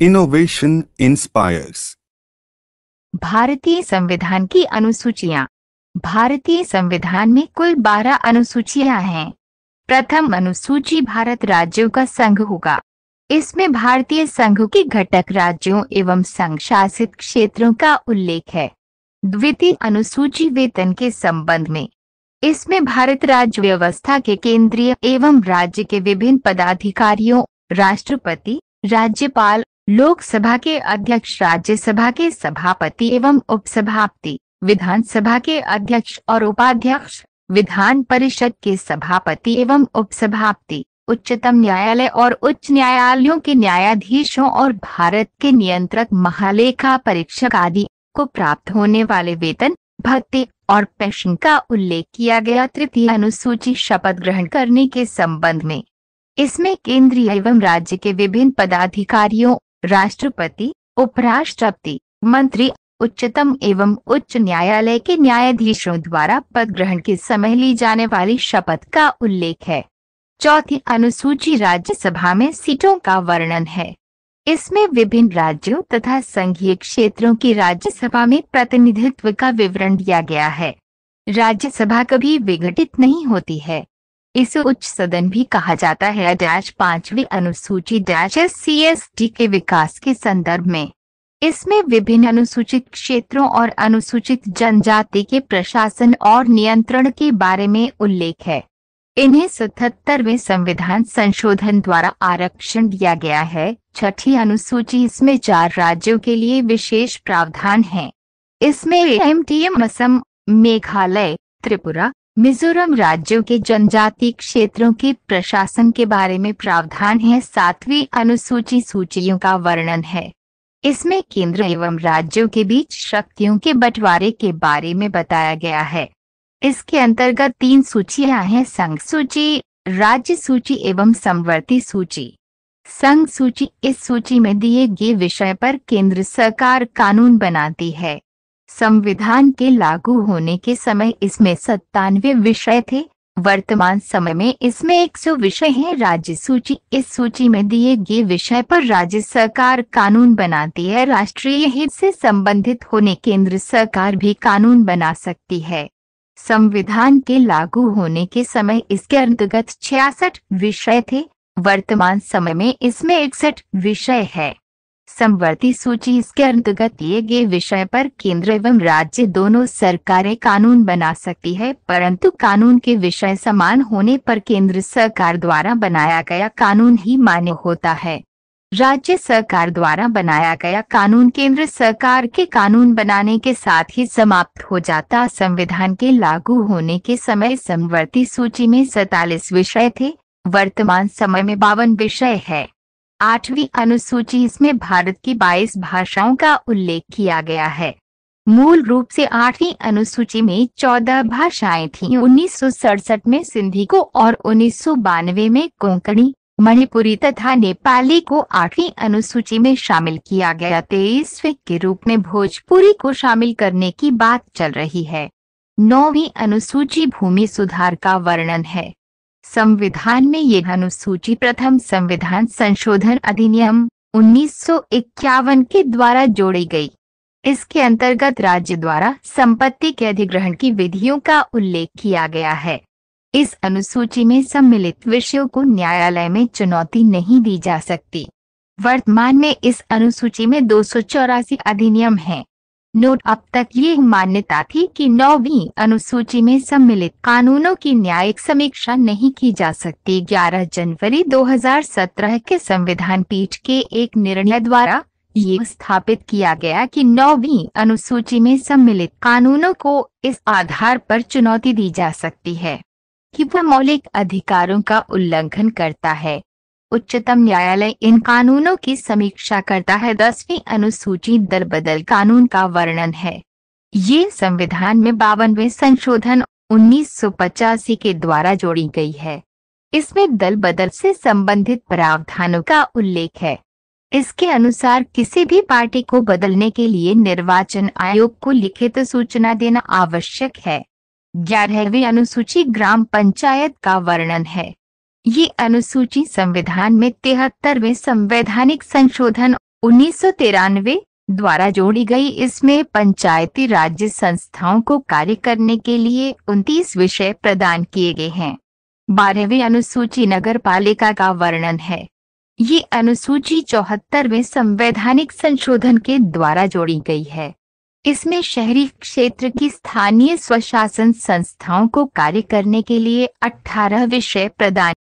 Innovation inspires. भारतीय संविधान की अनुसूचियां। भारतीय संविधान में कुल 12 अनुसूचियां हैं। प्रथम अनुसूची भारत राज्यों का संघ होगा। इसमें भारतीय संघ के घटक राज्यों एवं संघ शासित क्षेत्रों का उल्लेख है। द्वितीय अनुसूची वेतन के संबंध में। इसमें भारत राज्य व्यवस्था के केंद्रीय एवं राज्य के विभिन्न पदाधिकारियों, राष्ट्रपति, राज्यपाल, लोकसभा के अध्यक्ष, राज्यसभा के सभापति एवं उपसभापति, विधानसभा के अध्यक्ष और उपाध्यक्ष, विधान परिषद के सभापति एवं उपसभापति, उच्चतम न्यायालय और उच्च न्यायालयों के न्यायाधीशों और भारत के नियंत्रक, महालेखा परीक्षक आदि को प्राप्त होने वाले वेतन, भत्ते और पेंशन का उल्लेख किया गया। तृतीय अनुसूची शपथ ग्रहण करने के संबंध में। इसमें केंद्रीय एवं राज्य के विभिन्न पदाधिकारियों, राष्ट्रपति, उपराष्ट्रपति, मंत्री, उच्चतम एवं उच्च न्यायालय के न्यायाधीशों द्वारा पद ग्रहण के समय ली जाने वाली शपथ का उल्लेख है। चौथी अनुसूची राज्यसभा में सीटों का वर्णन है। इसमें विभिन्न राज्यों तथा संघीय क्षेत्रों की राज्यसभा में प्रतिनिधित्व का विवरण दिया गया है। राज्यसभा कभी विघटित नहीं होती है। इसे उच्च सदन भी कहा जाता है। पांचवी अनुसूची SC/ST के विकास के संदर्भ में। इसमें विभिन्न अनुसूचित क्षेत्रों और अनुसूचित जनजाति के प्रशासन और नियंत्रण के बारे में उल्लेख है। इन्हें 77वें संविधान संशोधन द्वारा आरक्षण दिया गया है। छठी अनुसूची। इसमें 4 राज्यों के लिए विशेष प्रावधान हैं। इसमें AMTM असम, मेघालय, त्रिपुरा, मिजोरम राज्यों के जनजाति क्षेत्रों के प्रशासन के बारे में प्रावधान है। 7वीं अनुसूची सूचियों का वर्णन है। इसमें केंद्र एवं राज्यों के बीच शक्तियों के बंटवारे के बारे में बताया गया है। इसके अंतर्गत 3 सूचियां हैं: संघ सूची, राज्य सूची एवं समवर्ती सूची। संघ सूची। इस सूची में दिए गए विषय पर केंद्र सरकार कानून बनाती है। संविधान के लागू होने के समय इसमें 97 विषय थे। वर्तमान समय में इसमें 100 विषय हैं। राज्य सूची। इस सूची में दिए गए विषय पर राज्य सरकार कानून बनाती है। राष्ट्रीय हित से संबंधित होने केंद्र सरकार भी कानून बना सकती है। संविधान के लागू होने के समय इसके अंतर्गत 66 विषय थे। वर्तमान समय में इसमें 61 विषय है। समवर्ती सूची। इसके अंतर्गत दिए गए विषय पर केंद्र एवं राज्य दोनों सरकारें कानून बना सकती है, परंतु कानून के विषय समान होने पर केंद्र सरकार द्वारा बनाया गया कानून ही मान्य होता है। राज्य सरकार द्वारा बनाया गया कानून केंद्र सरकार के कानून बनाने के साथ ही समाप्त हो जाता। संविधान के लागू होने के समय समवर्ती सूची में 47 विषय थे। वर्तमान समय में 52 विषय है। 8वीं अनुसूची। इसमें भारत की 22 भाषाओं का उल्लेख किया गया है। मूल रूप से 8वीं अनुसूची में 14 भाषाएं थीं। 1967 में सिंधी को और 1992 में कोंकणी, मणिपुरी तथा नेपाली को 8वीं अनुसूची में शामिल किया गया। 23वें के रूप में भोजपुरी को शामिल करने की बात चल रही है। 9वीं अनुसूची भूमि सुधार का वर्णन है। संविधान में यह अनुसूची प्रथम संविधान संशोधन अधिनियम 1951 के द्वारा जोड़ी गई। इसके अंतर्गत राज्य द्वारा संपत्ति के अधिग्रहण की विधियों का उल्लेख किया गया है। इस अनुसूची में सम्मिलित विषयों को न्यायालय में चुनौती नहीं दी जा सकती। वर्तमान में इस अनुसूची में 284 अधिनियम हैं। नोट: अब तक ये मान्यता थी कि 9वीं अनुसूची में सम्मिलित कानूनों की न्यायिक समीक्षा नहीं की जा सकती। 11 जनवरी 2017 के संविधान पीठ के एक निर्णय द्वारा ये स्थापित किया गया कि 9वीं अनुसूची में सम्मिलित कानूनों को इस आधार पर चुनौती दी जा सकती है कि वह मौलिक अधिकारों का उल्लंघन करता है। उच्चतम न्यायालय इन कानूनों की समीक्षा करता है। 10वीं अनुसूची दल बदल कानून का वर्णन है। ये संविधान में 52वें संशोधन 1985 के द्वारा जोड़ी गई है। इसमें दल बदल से संबंधित प्रावधानों का उल्लेख है। इसके अनुसार किसी भी पार्टी को बदलने के लिए निर्वाचन आयोग को लिखित सूचना देना आवश्यक है। 11वीं अनुसूची ग्राम पंचायत का वर्णन है। ये अनुसूची संविधान में 73वें संवैधानिक संशोधन 1993 द्वारा जोड़ी गई। इसमें पंचायती राज्य संस्थाओं को कार्य करने के लिए 29 विषय प्रदान किए गए हैं। 12वीं अनुसूची नगर पालिका का वर्णन है। ये अनुसूची 74वें संवैधानिक संशोधन के द्वारा जोड़ी गई है। इसमें शहरी क्षेत्र की स्थानीय स्वशासन संस्थाओं को कार्य करने के लिए 18 विषय प्रदान